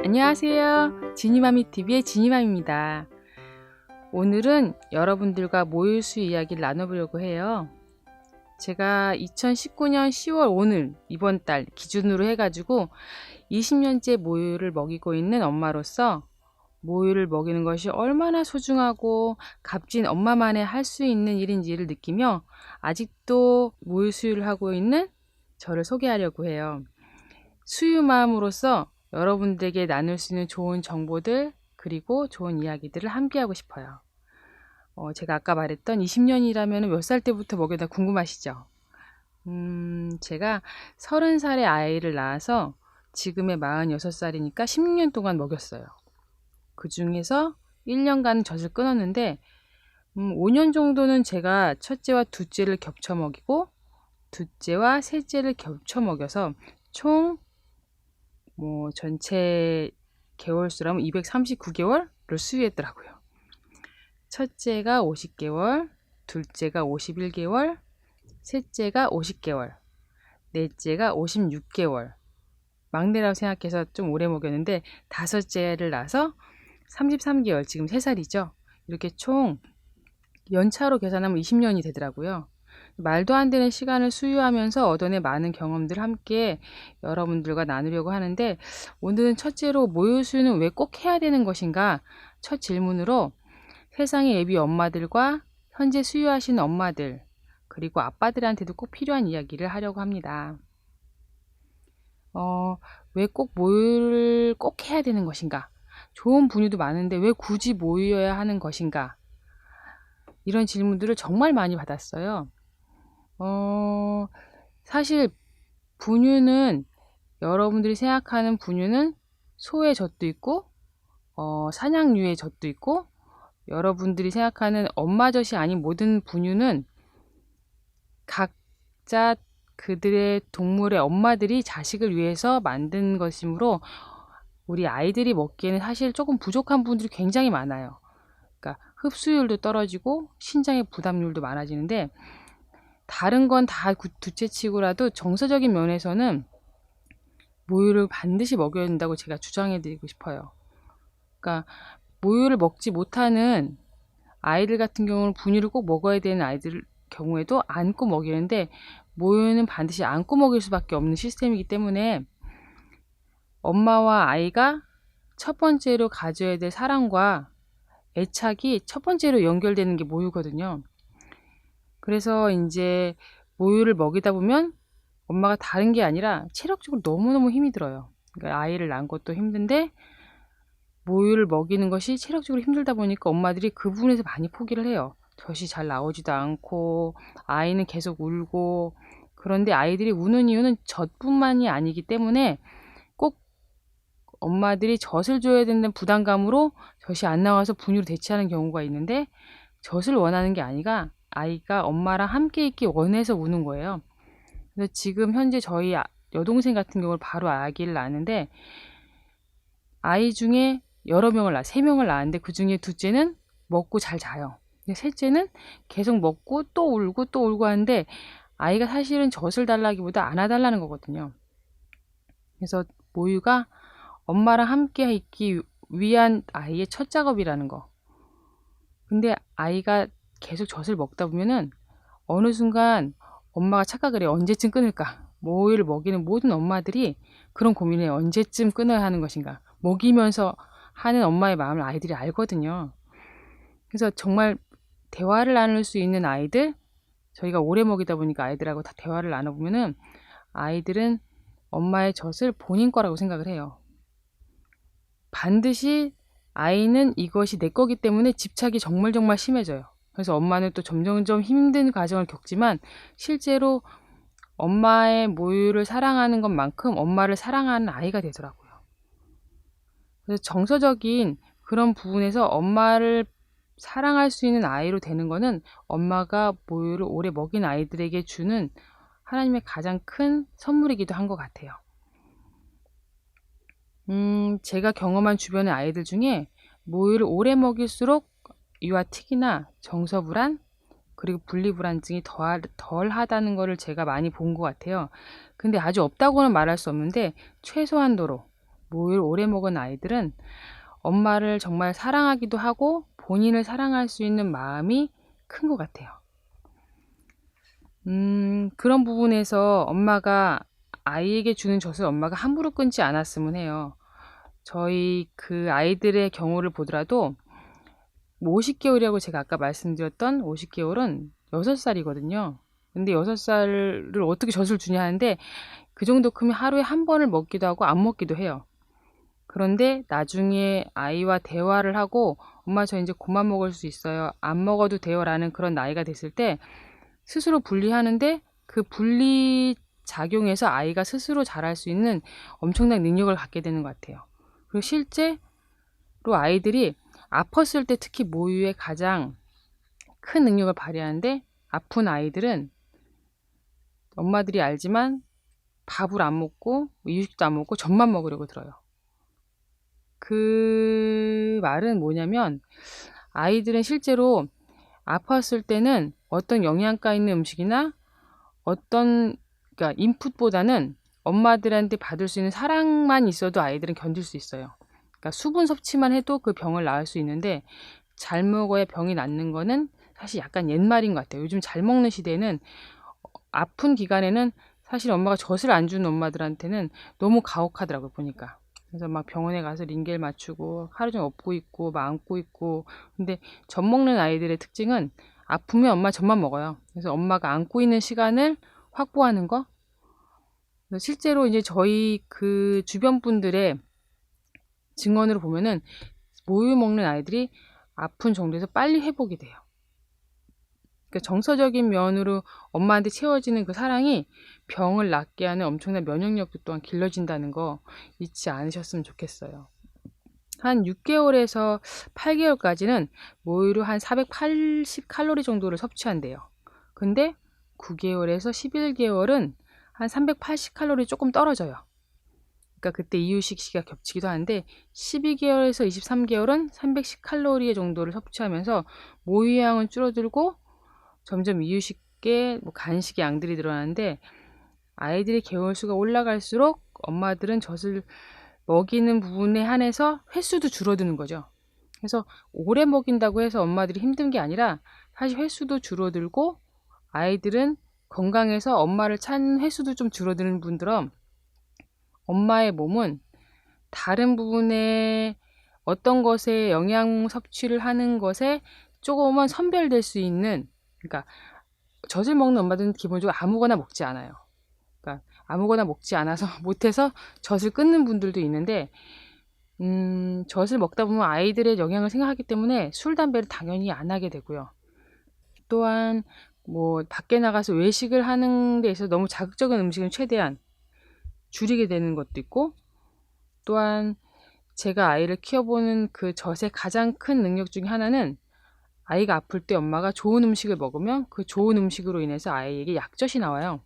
안녕하세요. 지니마미TV의 지니맘입니다. 오늘은 여러분들과 모유수 이야기를 나눠보려고 해요. 제가 2019년 10월 오늘 이번 달 기준으로 해가지고 20년째 모유를 먹이고 있는 엄마로서 모유를 먹이는 것이 얼마나 소중하고 값진 엄마만의 할 수 있는 일인지를 느끼며 아직도 모유 수유를 하고 있는 저를 소개하려고 해요. 수유맘으로서 여러분들에게 나눌 수 있는 좋은 정보들 그리고 좋은 이야기들을 함께 하고 싶어요. 제가 아까 말했던 20년이라면 몇 살 때부터 먹였나 궁금하시죠? 제가 30살의 아이를 낳아서 지금의 46살이니까 16년 동안 먹였어요. 그 중에서 1년간 젖을 끊었는데 5년 정도는 제가 첫째와 둘째를 겹쳐 먹이고 둘째와 셋째를 겹쳐 먹여서 총 전체 개월수라면 239개월을 수유했더라고요. 첫째가 50개월, 둘째가 51개월, 셋째가 50개월, 넷째가 56개월. 막내라고 생각해서 좀 오래 먹였는데 다섯째를 낳아서 33개월, 지금 3살이죠. 이렇게 총 연차로 계산하면 20년이 되더라고요. 말도 안 되는 시간을 수유하면서 얻어낸 많은 경험들을 함께 여러분들과 나누려고 하는데, 오늘은 첫째로 모유 수유는 왜 꼭 해야 되는 것인가? 첫 질문으로 세상의 예비 엄마들과 현재 수유하시는 엄마들 그리고 아빠들한테도 꼭 필요한 이야기를 하려고 합니다. 왜 꼭 모유를 꼭 해야 되는 것인가? 좋은 분유도 많은데 왜 굳이 모유여야 하는 것인가? 이런 질문들을 정말 많이 받았어요. 사실 분유는, 여러분들이 생각하는 분유는 소의 젖도 있고 사냥류의 젖도 있고, 여러분들이 생각하는 엄마젖이 아닌 모든 분유는 각자 그들의 동물의 엄마들이 자식을 위해서 만든 것이므로 우리 아이들이 먹기에는 사실 조금 부족한 부분들이 굉장히 많아요. 그러니까 흡수율도 떨어지고 신장의 부담률도 많아지는데, 다른 건 다 둘째치고라도 정서적인 면에서는 모유를 반드시 먹여야 된다고 제가 주장해 드리고 싶어요. 그러니까 모유를 먹지 못하는 아이들 같은 경우는 분유를 꼭 먹어야 되는 아이들 경우에도 안고 먹이는데, 모유는 반드시 안고 먹일 수밖에 없는 시스템이기 때문에 엄마와 아이가 첫 번째로 가져야 될 사랑과 애착이 첫 번째로 연결되는 게 모유거든요. 그래서 이제 모유를 먹이다 보면 엄마가 다른 게 아니라 체력적으로 너무너무 힘이 들어요. 그러니까 아이를 낳은 것도 힘든데 모유를 먹이는 것이 체력적으로 힘들다 보니까 엄마들이 그 부분에서 많이 포기를 해요. 젖이 잘 나오지도 않고 아이는 계속 울고. 그런데 아이들이 우는 이유는 젖뿐만이 아니기 때문에 꼭 엄마들이 젖을 줘야 된다는 부담감으로 젖이 안 나와서 분유로 대체하는 경우가 있는데, 젖을 원하는 게 아니라 아이가 엄마랑 함께 있기 원해서 우는 거예요. 그래서 지금 현재 저희 여동생 같은 경우는 바로 아기를 낳았는데, 아이 중에 여러 명을 낳아 3명을 낳았는데 그 중에 둘째는 먹고 잘 자요. 근데 셋째는 계속 먹고 또 울고 또 울고 하는데, 아이가 사실은 젖을 달라기보다 안아달라는 거거든요. 그래서 모유가 엄마랑 함께 있기 위한 아이의 첫 작업이라는 거. 근데 아이가 계속 젖을 먹다 보면은 어느 순간 엄마가 착각을 해요. 언제쯤 끊을까? 모유를 먹이는 모든 엄마들이 그런 고민을 해요. 언제쯤 끊어야 하는 것인가? 먹이면서 하는 엄마의 마음을 아이들이 알거든요. 그래서 정말 대화를 나눌 수 있는 아이들, 저희가 오래 먹이다 보니까 아이들하고 다 대화를 나눠보면은 아이들은 엄마의 젖을 본인 거라고 생각을 해요. 반드시 아이는 이것이 내 거기 때문에 집착이 정말 심해져요. 그래서 엄마는 또 점점점 힘든 과정을 겪지만 실제로 엄마의 모유를 사랑하는 것만큼 엄마를 사랑하는 아이가 되더라고요. 그래서 정서적인 그런 부분에서 엄마를 사랑할 수 있는 아이로 되는 거는 엄마가 모유를 오래 먹인 아이들에게 주는 하나님의 가장 큰 선물이기도 한 것 같아요. 제가 경험한 주변의 아이들 중에 모유를 오래 먹일수록 유아 특이나 정서불안 그리고 분리불안증이 덜 하다는 거를 제가 많이 본 것 같아요. 근데 아주 없다고는 말할 수 없는데 최소한도로 모유를 오래 먹은 아이들은 엄마를 정말 사랑하기도 하고 본인을 사랑할 수 있는 마음이 큰 것 같아요. 그런 부분에서 엄마가 아이에게 주는 젖을 엄마가 함부로 끊지 않았으면 해요. 저희 그 아이들의 경우를 보더라도 50개월이라고 제가 아까 말씀드렸던 50개월은 6살이거든요. 근데 6살을 어떻게 젖을 주냐 하는데 그 정도 크면 하루에 한 번을 먹기도 하고 안 먹기도 해요. 그런데 나중에 아이와 대화를 하고 엄마 저 이제 그만 먹을 수 있어요. 안 먹어도 돼요라는 그런 나이가 됐을 때 스스로 분리하는데 그 분리 작용에서 아이가 스스로 자랄 수 있는 엄청난 능력을 갖게 되는 것 같아요. 그리고 실제로 아이들이 아팠을 때 특히 모유에 가장 큰 능력을 발휘하는데 아픈 아이들은 엄마들이 알지만 밥을 안 먹고 이유식도 안 먹고 젖만 먹으려고 들어요. 그 말은 뭐냐면 아이들은 실제로 아팠을 때는 어떤 영양가 있는 음식이나 어떤 그러니까 인풋보다는 엄마들한테 받을 수 있는 사랑만 있어도 아이들은 견딜 수 있어요. 그러니까 수분 섭취만 해도 그 병을 나을 수 있는데 잘 먹어야 병이 낫는 거는 사실 약간 옛말인 것 같아요. 요즘 잘 먹는 시대에는 아픈 기간에는 사실 엄마가 젖을 안 주는 엄마들한테는 너무 가혹하더라고요, 보니까. 그래서 막 병원에 가서 링겔 맞추고 하루 종일 업고 있고 막 안고 있고. 근데 젖 먹는 아이들의 특징은 아프면 엄마 젖만 먹어요. 그래서 엄마가 안고 있는 시간을 확보하는 거. 그래서 실제로 이제 저희 그 주변 분들의 증언으로 보면은 모유 먹는 아이들이 아픈 정도에서 빨리 회복이 돼요. 그러니까 정서적인 면으로 엄마한테 채워지는 그 사랑이 병을 낫게 하는 엄청난 면역력도 또한 길러진다는 거 잊지 않으셨으면 좋겠어요. 한 6개월에서 8개월까지는 모유로 한 480 칼로리 정도를 섭취한대요. 근데 9개월에서 11개월은 한 380 칼로리 조금 떨어져요. 그러니까 그때 이유식 시기가 겹치기도 하는데 12개월에서 23개월은 310 칼로리 정도를 섭취하면서 모유양은 줄어들고 점점 이유식에 간식의 양들이 늘어나는데 아이들의 개월수가 올라갈수록 엄마들은 젖을 먹이는 부분에 한해서 횟수도 줄어드는 거죠. 그래서 오래 먹인다고 해서 엄마들이 힘든 게 아니라 사실 횟수도 줄어들고 아이들은 건강해서 엄마를 찾는 횟수도 좀 줄어드는 분들은 엄마의 몸은 다른 부분에 어떤 것에 영양 섭취를 하는 것에 조금은 선별될 수 있는 그러니까 젖을 먹는 엄마들은 기본적으로 아무거나 먹지 않아요. 그러니까 아무거나 먹지 않아서 못해서 젖을 끊는 분들도 있는데 젖을 먹다 보면 아이들의 영양을 생각하기 때문에 술, 담배를 당연히 안 하게 되고요. 또한 뭐 밖에 나가서 외식을 하는 데 있어서 너무 자극적인 음식은 최대한 줄이게 되는 것도 있고 또한 제가 아이를 키워보는 그 젖의 가장 큰 능력 중에 하나는 아이가 아플 때 엄마가 좋은 음식을 먹으면 그 좋은 음식으로 인해서 아이에게 약젖이 나와요.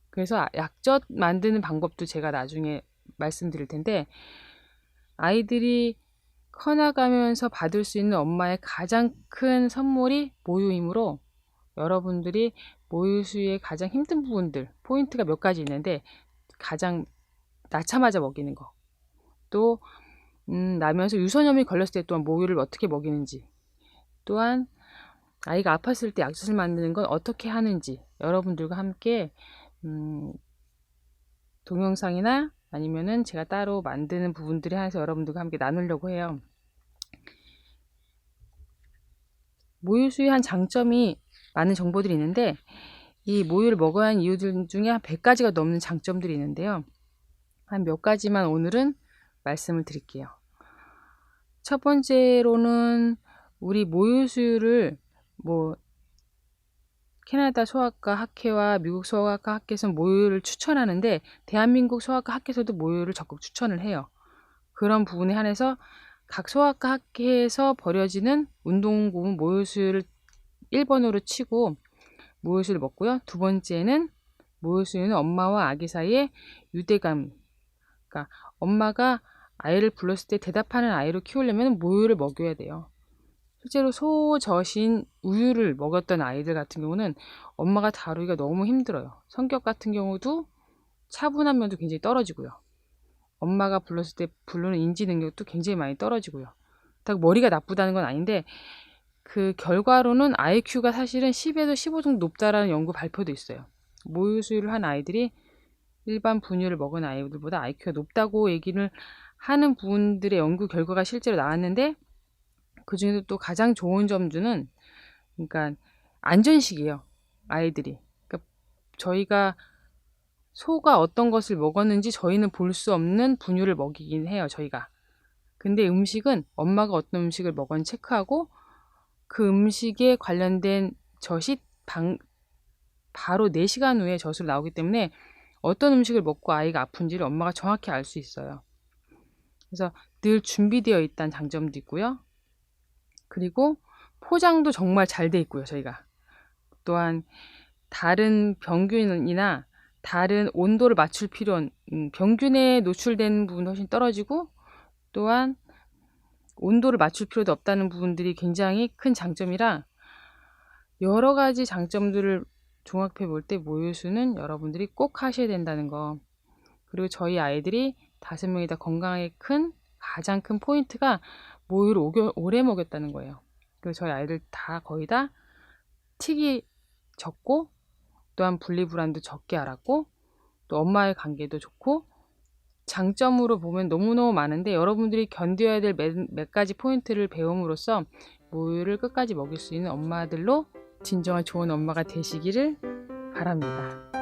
그래서 약젖 만드는 방법도 제가 나중에 말씀드릴 텐데 아이들이 커나가면서 받을 수 있는 엄마의 가장 큰 선물이 모유이므로 여러분들이 모유 수유의 가장 힘든 부분들 포인트가 몇 가지 있는데 가장 낳자마자 먹이는 거 또 나면서 유선염이 걸렸을 때 또한 모유를 어떻게 먹이는지 또한 아이가 아팠을 때 약젖을 만드는 건 어떻게 하는지 여러분들과 함께 동영상이나 아니면은 제가 따로 만드는 부분들에 한해서 여러분들과 함께 나누려고 해요. 모유 수유의 한 장점이 많은 정보들이 있는데 이 모유를 먹어야 하는 이유들 중에 한 100가지가 넘는 장점들이 있는데요. 한 몇 가지만 오늘은 말씀을 드릴게요. 첫 번째로는 우리 모유 수유를 뭐 캐나다 소아과 학회와 미국 소아과 학회에서는 모유를 추천하는데 대한민국 소아과 학회에서도 모유를 적극 추천을 해요. 그런 부분에 한해서 각 소아과 학회에서 벌여지는 운동부분 모유 수유를 1번으로 치고 모유 수유를 먹고요. 두 번째는 모유 수유는 엄마와 아기 사이에 유대감 그러니까 엄마가 아이를 불렀을 때 대답하는 아이로 키우려면 모유를 먹여야 돼요. 실제로 소젖인 우유를 먹였던 아이들 같은 경우는 엄마가 다루기가 너무 힘들어요. 성격 같은 경우도 차분한 면도 굉장히 떨어지고요. 엄마가 불렀을 때 부르는 인지 능력도 굉장히 많이 떨어지고요. 딱 머리가 나쁘다는 건 아닌데 그 결과로는 IQ가 사실은 10에서 15 정도 높다라는 연구 발표도 있어요. 모유 수유를 한 아이들이 일반 분유를 먹은 아이들보다 IQ가 높다고 얘기를 하는 분들의 연구 결과가 실제로 나왔는데 그중에도 또 가장 좋은 점주는 그러니까 안전식이에요. 아이들이. 그러니까 저희가 소가 어떤 것을 먹었는지 저희는 볼 수 없는 분유를 먹이긴 해요. 저희가. 근데 음식은 엄마가 어떤 음식을 먹었는지 체크하고 그 음식에 관련된 젖이 바로 4시간 후에 젖으로 나오기 때문에 어떤 음식을 먹고 아이가 아픈지를 엄마가 정확히 알 수 있어요. 그래서 늘 준비되어 있다는 장점도 있고요. 그리고 포장도 정말 잘 돼 있고요. 저희가. 또한 다른 병균이나 다른 온도를 맞출 필요한 병균에 노출된 부분도 훨씬 떨어지고 또한 온도를 맞출 필요도 없다는 부분들이 굉장히 큰 장점이라 여러 가지 장점들을 종합해 볼 때 모유수는 여러분들이 꼭 하셔야 된다는 거. 그리고 저희 아이들이 5명이 다 건강하게 큰 가장 큰 포인트가 모유를 오래 먹였다는 거예요. 그래서 저희 아이들 다 거의 다 틱이 적고 또한 분리불안도 적게 알았고 또 엄마의 관계도 좋고 장점으로 보면 너무너무 많은데 여러분들이 견뎌야 될 몇 가지 포인트를 배움으로써 모유를 끝까지 먹일 수 있는 엄마들로 진정한 좋은 엄마가 되시기를 바랍니다.